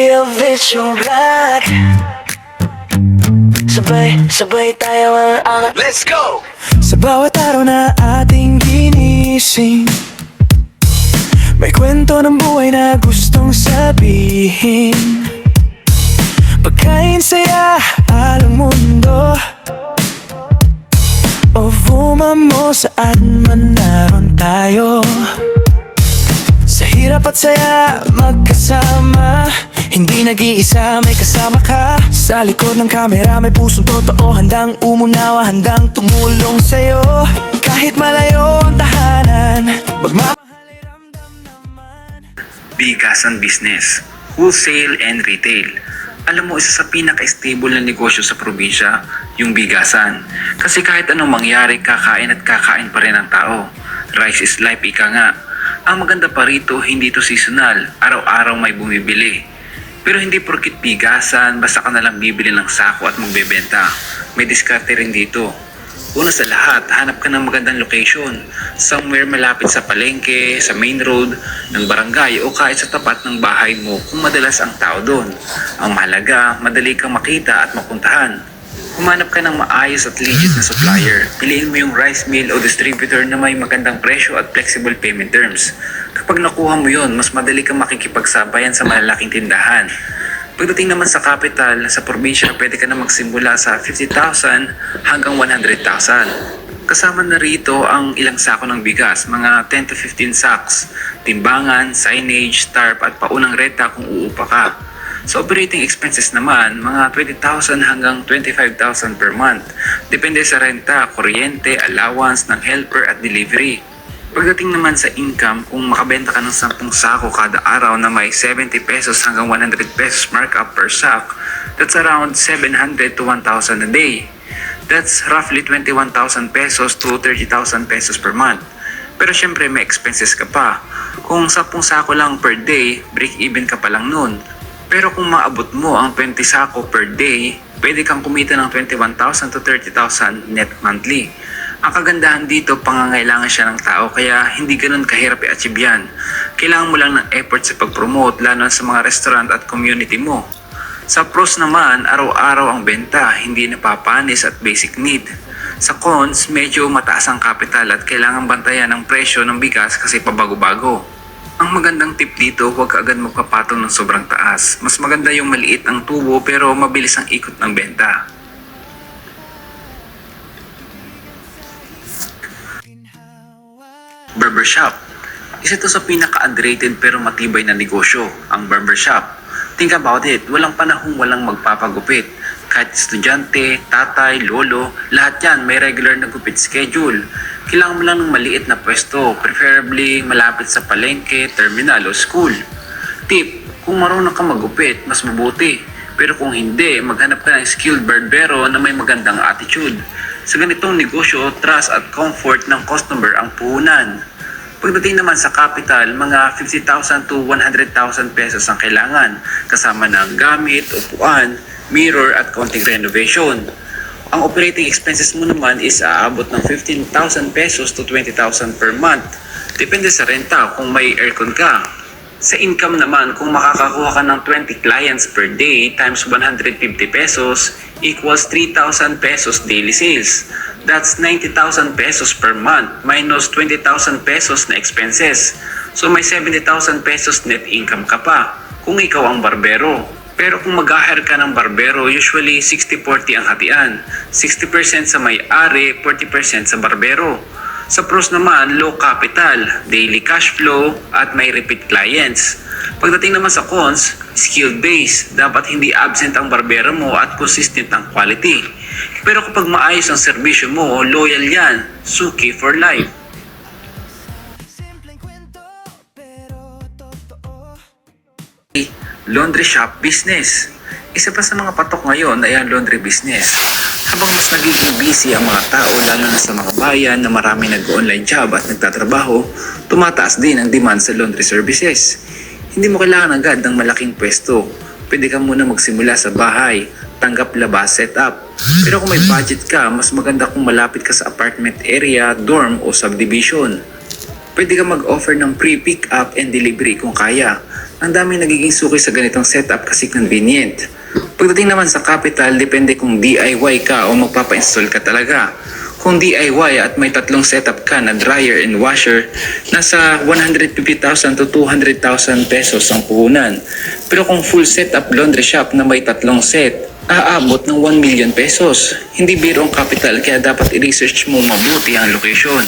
Real Vision Vlog. Sabay tayo ang angat. Let's go! Sa bawat araw na ating ginising, may kwento ng buhay na gustong sabihin. Pagkain, saya, alang mundo, o vumamo saan man naroon tayo. Sa hirap at saya, magkasama, hindi nag-iisa, may kasama ka. Sa likod ng kamera, may pusong totoo, handang umunawa, handang tumulong sa'yo. Kahit malayo ang tahanan, magmamahal ay ramdam naman. Bigasan business, wholesale and retail. Alam mo, isa sa pinaka-stable na negosyo sa probinsya, yung bigasan. Kasi kahit anong mangyari, kakain at kakain pa rin ang tao. Rice is life, ika nga. Ang maganda pa rito, hindi to seasonal. Araw-araw may bumibili. Pero hindi porkit bigasan, basta ka nalang bibili ng sako at magbebenta. May diskarte rin dito. Una sa lahat, hanap ka ng magandang location. Somewhere malapit sa palengke, sa main road, ng barangay o kahit sa tapat ng bahay mo kung madalas ang tao doon. Ang mahalaga, madali kang makita at mapuntahan. Humanap ka ng maayos at legit na supplier. Piliin mo yung rice mill o distributor na may magandang presyo at flexible payment terms. Kapag nakuha mo yun, mas madali kang makikipagsabayan sa malalaking tindahan. Pagdating naman sa capital, sa probinsya, pwede ka na magsimula sa 50,000 hanggang 100,000. Kasama na rito ang ilang sako ng bigas, mga 10 to 15 sacks, timbangan, signage, tarp at paunang renta kung uupa ka. Sa operating expenses naman, mga 20,000 hanggang 25,000 per month. Depende sa renta, kuryente, allowance ng helper at delivery. Pagdating naman sa income, kung makabenta ka ng 10 sako kada araw na may 70 pesos hanggang 100 pesos markup per sack, that's around 700 to 1,000 a day. That's roughly 21,000 pesos to 30,000 pesos per month. Pero syempre may expenses ka pa. Kung 10 sako lang per day, break even ka pa lang nun. Pero kung maabot mo ang 20 sako per day, pwede kang kumita ng 21,000 to 30,000 net monthly. Ang kagandahan dito, pangangailangan siya ng tao kaya hindi ganun kahirap i-achieve yan. Kailangan mo lang ng effort sa pag-promote, lalo sa mga restaurant at community mo. Sa pros naman, araw-araw ang benta, hindi napapanis at basic need. Sa cons, medyo mataas ang capital at kailangan bantayan ang presyo ng bigas kasi pabago-bago. Ang magandang tip dito, huwag ka agad magpapatong ng sobrang taas. Mas maganda yung maliit ang tubo pero mabilis ang ikot ng benta. Barbershop. Isa to sa pinaka-underrated pero matibay na negosyo, ang barbershop. Think about it, walang panahong walang magpapagupit. Kahit estudyante, tatay, lolo, lahat yan may regular na gupit schedule. Kailangan mo lang ng maliit na pwesto, preferably malapit sa palengke, terminal o school. Tip, kung marunong ka magupit, mas mabuti. Pero kung hindi, maghanap ka ng skilled barbero na may magandang attitude. Sa ganitong negosyo, trust at comfort ng customer ang puhunan. Pagdating naman sa capital, mga 50,000 to 100,000 pesos ang kailangan, kasama ng gamit, upuan, mirror at konting renovation. Ang operating expenses mo naman is aabot ng 15,000 pesos to 20,000 per month. Depende sa renta kung may aircon ka. Sa income naman, kung makakakuha ka ng 20 clients per day times 150 pesos equals 3,000 pesos daily sales. That's 90,000 pesos per month minus 20,000 pesos na expenses. So may 70,000 pesos net income ka pa kung ikaw ang barbero. Pero kung mag-hire ka ng barbero, usually 60-40 ang hatian. 60% sa may-ari, 40% sa barbero. Sa pros naman, low capital, daily cash flow, at may repeat clients. Pagdating naman sa cons, skill base. Dapat hindi absent ang barbero mo at consistent ang quality. Pero kapag maayos ang serbisyo mo, loyal yan. Suki for life. Laundry shop business. Isa pa sa mga patok ngayon ay ang laundry business. Habang mas nagiging busy ang mga tao, lalo na sa mga bayan na marami nag-online job at nagtatrabaho, tumataas din ang demand sa laundry services. Hindi mo kailangan agad ng malaking pwesto. Pwede ka muna magsimula sa bahay, tanggap labas, setup. Pero kung may budget ka, mas maganda kung malapit ka sa apartment area, dorm o subdivision. Pwede ka mag-offer ng pre-pick up and delivery kung kaya. Ang dami nagiging suki sa ganitong setup kasi convenient. Pagdating naman sa capital, depende kung DIY ka o magpapa-install ka talaga. Kung DIY at may tatlong setup ka na dryer and washer, nasa 150,000 to 200,000 pesos ang puhunan. Pero kung full setup laundry shop na may tatlong set, aabot ng 1 million pesos. Hindi biro ang capital kaya dapat i-research mo mabuti ang location.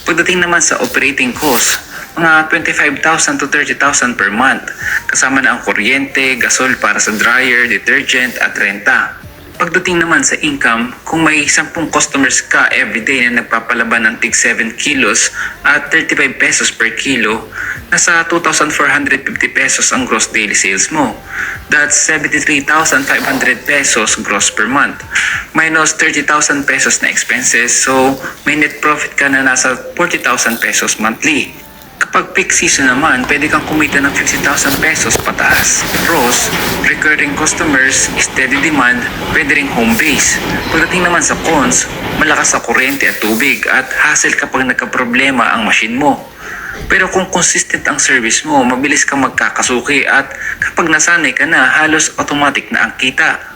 Pagdating naman sa operating cost, mga 25,000 to 30,000 per month. Kasama na ang kuryente, gasol para sa dryer, detergent at renta. Pagdating naman sa income, kung may 10 customers ka everyday na nagpapalaban ng tig 7 kilos at 35 pesos per kilo, nasa 2,450 pesos ang gross daily sales mo. That's 73,500 pesos gross per month. Minus 30,000 pesos na expenses, so may net profit ka na nasa 40,000 pesos monthly. Kapag peak season naman, pwede kang kumita ng 50,000 pesos pataas. Pros, recurring customers, steady demand, pwede ring home base. Pagdating naman sa cons, malakas sa kuryente at tubig at hassle kapag nagka-problema ang machine mo. Pero kung consistent ang service mo, mabilis kang magkakasuki at kapag nasanay ka na, halos automatic na ang kita.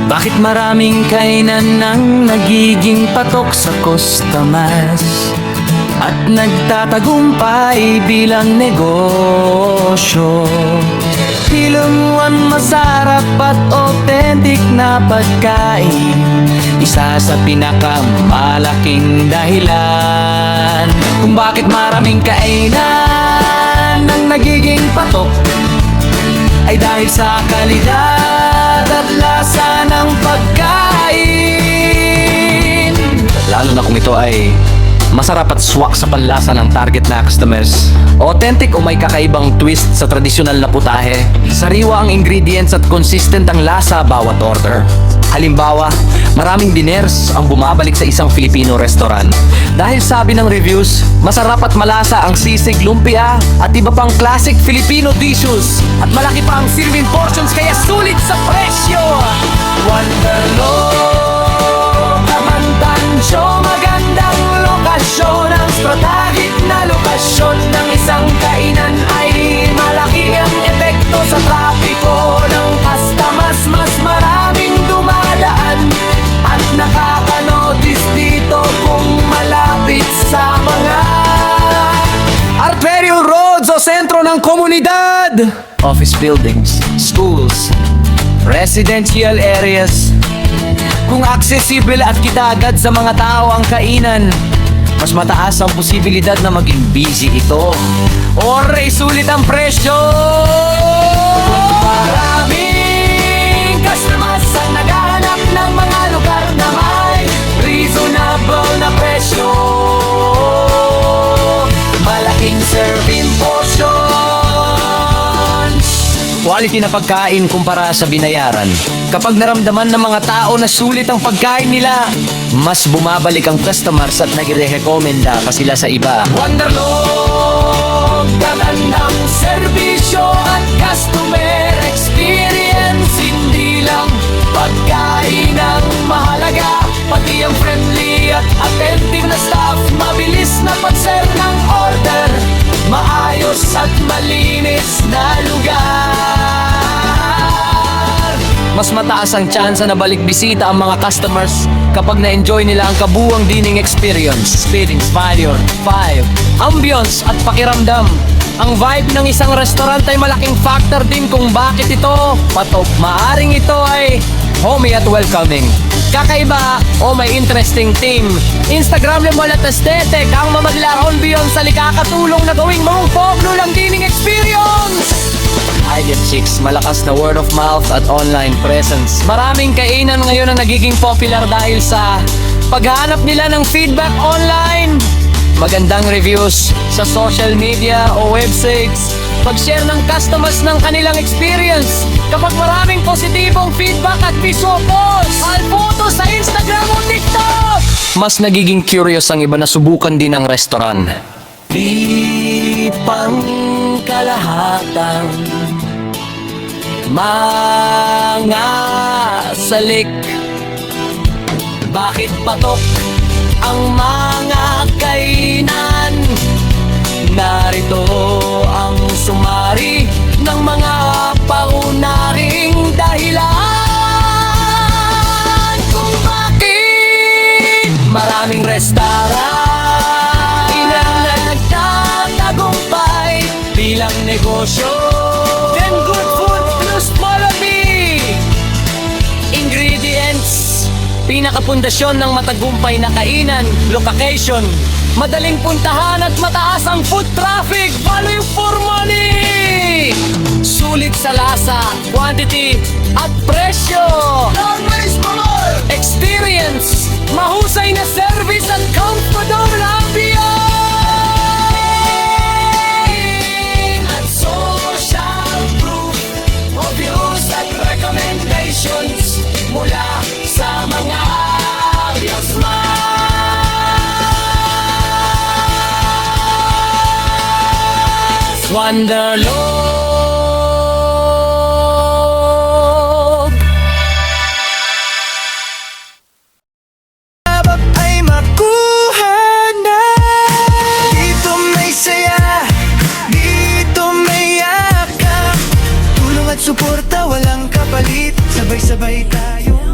Bakit maraming kainan nang nagiging patok sa customers at nagtatagumpay bilang negosyo? Hilongwan masarap at authentic na pagkain, isa sa pinakamalaking dahilan kung bakit maraming kainan nang nagiging patok ay dahil sa kalidad at lasa ng pagkain. Lalo na kung ito ay masarap at swak sa panlasa ng target na customers. Authentic o may kakaibang twist sa tradisyonal na putahe. Sariwa ang ingredients at consistent ang lasa bawat order. Halimbawa, maraming diners ang bumabalik sa isang Filipino restaurant. Dahil sabi ng reviews, masarap at malasa ang sisig, lumpia at iba pang classic Filipino dishes. At malaki pa ang serving portions kaya sulit sa presyo. Wonderloo, Kamantansyo, magandang lokasyon. Ang strategic na lokasyon ng isang kainan ay malaki ang epekto sa trapiko ng customers. Mas maraming dumadaan at nakakanotice dito kung malapit sa mga arterial roads o sentro ng komunidad, office buildings, schools, residential areas. Kung accessible at kita agad sa mga tao ang kainan, mas mataas ang posibilidad na maging busy ito or isulit ang presyo. Maraming customers ang naghahanap ng mga lugar na may reasonable na presyo, malaking serving portions, quality na pagkain kumpara sa binayaran. Kapag naramdaman ng mga tao na sulit ang pagkain nila, mas bumabalik ang customers at nagre-recommenda pa sila sa iba. Wonderloo, gagandang serbisyo at customer experience. Hindi lang pagkain ang mahalaga, pati ang friendly at attentive na staff. Mabilis na pag-serve ng order, maayos at malinis na lugar. Mas mataas ang tsansa na balik bisita ang mga customers kapag na-enjoy nila ang kabuuang dining experience. Experience value 5. Ambience at pakiramdam. Ang vibe ng isang restaurant ay malaking factor din kung bakit ito patok. Maaring ito ay homey at welcoming, kakaiba o may interesting theme. Instagrammable at aesthetic ang mamaglaron beyond sa likakatulong na gawing mangpoglo lang dining experience. High-end chicks, malakas na word of mouth at online presence. Maraming kainan ngayon ang nagiging popular dahil sa paghanap nila ng feedback online, magandang reviews sa social media o websites, pag-share ng customers ng kanilang experience. Kapag maraming positibong feedback at visual posts, photos sa Instagram o TikTok, mas nagiging curious ang iba na subukan din ang restaurant. Di pangkalahatan mga salik? Bakit patok ang mga kainan? Narito ang sumari ng mga paunaring dahilan kung bakit maraming restaurant na nagtatagumpay bilang negosyo. Then good food plus quality ingredients, pinakapundasyon ng matagumpay na kainan. Location, madaling puntahan at mataas ang food traffic. Value for money, sulit sa lasa, quantity at presyo. Always more experience, mahusay na service at comfortable ambience at social proof of views at recommendations mula sa mga alias mas Wanderlog. Habang ay makuha na, dito may saya, dito may yakap, tulong at suporta walang kapalit, sabay-sabay tayo